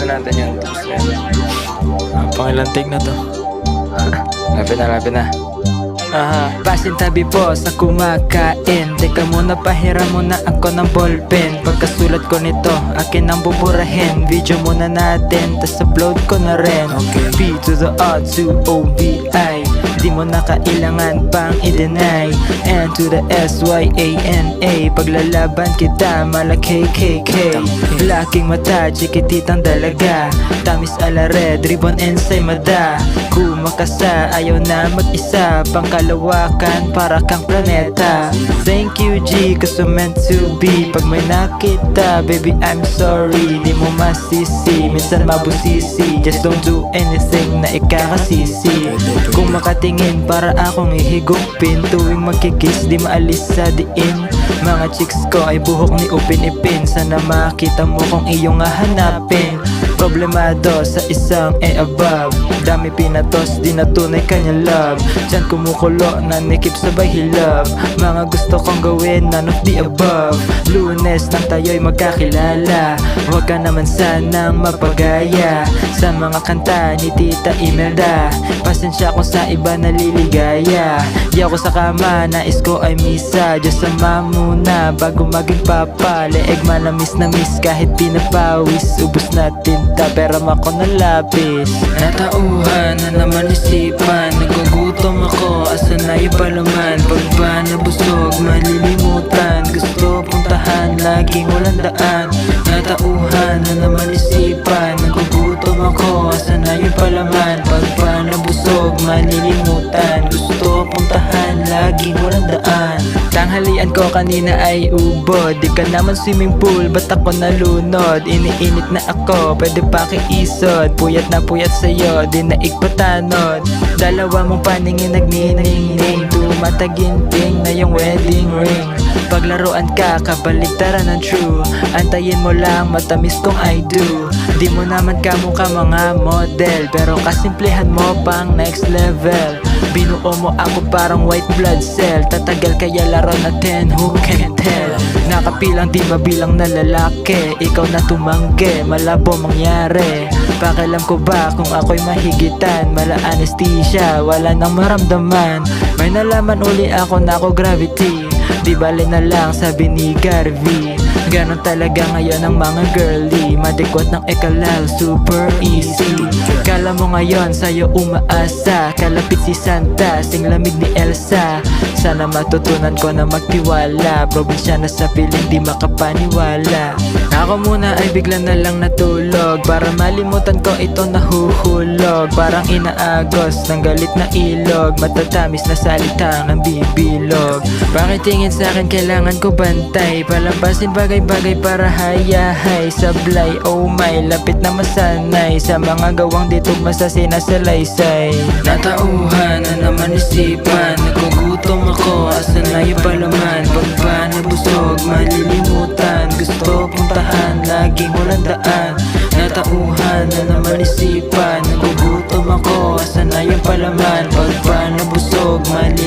na natin yung tapos na yan. Pangilang take na to. Lapit na. Aha, pasintabi po sa kumakain. Teka muna, pahiram muna ako ng ballpen. Pagkasulat ko nito, akin ang buburahin. Video muna natin, tas upload ko na rin. Okay. B to the R to O-B-I. Di mo na kailangan pang i-deny. N to the S-Y-A-N-A. Paglalaban kita, malaki KK. Laking mata, chikititang dalaga. Tamis ala red, ribbon and mada. Kumakasa, ayaw na mag-isa. Pangkalawakan, para kang planeta. Thank you G, cause we're meant to be. Pag may nakita, baby I'm sorry. Di mo masisi, minsan mabusisi. Just don't do anything na ikakasisi. Kung makatingin, para akong ihigupin. Tuwing magkikiss, di maalis sa diin. Mga chicks ko ay buhok ni Upin Ipin. Sana makita mo kung iyong hahanapin. Problemado sa isang above. Dami pinatos, di natunay kanyang love. Diyan kumukulo, nanikip sabay hilab. Mga gusto kong gawin, none of the above. Lunes nang tayo'y magkakilala. Huwag ka naman sanang mapagaya sa mga kanta ni Tita Imelda. Pasensya kung sa iba naliligaya. Di ako sa kama, nais ko ay misa. Diyos sama muna bago maging papa. Leeg malamis na miss kahit pinapawis. Ubus natin pera ako na lapis. Natauhan na naman isipan. Nagugutom ako, asa na yung palaman. Pag ba nabusog, malilimutan. Gusto puntahan, laging walang daan. Natauhan na naman isipan. Nagugutom ako, asa na yung palaman. Pag ba nabusog, malilimutan. Gusto puntahan, laging walang daan. Tanghalian ko kanina ay ubod. Di ka naman swimming pool, ba't ako nalunod? Iniinit na ako, pwede pakiisod. Puyat na puyat sa'yo, di na ikpatanod. Dalawa mong paningin nagniningning. Tumataginting na yung wedding ring. Paglaruan ka, kabaligtaran ng true. Antayin mo lang, matamis kong I do. Di mo naman kamukha mga model, pero kasimplehan mo pang next level. Binuo mo ako parang white blood cell. Tatagal kaya laro natin, who can tell? Nakapilang di mabilang na lalaki. Ikaw na tumanggi, malabo mangyari. Pakialam ko ba kung ako'y mahigitan? Mala anesthesia, wala nang maramdaman. May nalaman uli ako na ako gravity. Di bale na lang sabi ni Garvey. Ganon talaga ngayon ang mga girly. Madikwat ng ekalal, super easy. Kala mo ngayon sa'yo umaasa. Kalapit si Santa, singlamig ni Elsa. Sana matutunan ko na magtiwala. Probinsya na sa piling di makapaniwala. Ako muna ay bigla na lang natulog. Para malimutan ko ito nahuhulog. Parang inaagos ng galit na ilog. Matatamis na salita ng bibilog. Pakitingin sa'kin kailangan ko bantay. Palampasin bagay-bagay para hayahay. Sablay, oh my, lapit na masanay. Sa mga gawang dito masa sinasalaysay. Natauhan na naman isipan. Nagugutom ako, asa na yung palaman. Pag ba nabusog, malilimutan. Gusto puntahan, laging walang daan. Natauhan na naman isipan. Nagugutom ako, asa na yung palaman. Pag ba nabusog, malilimutan.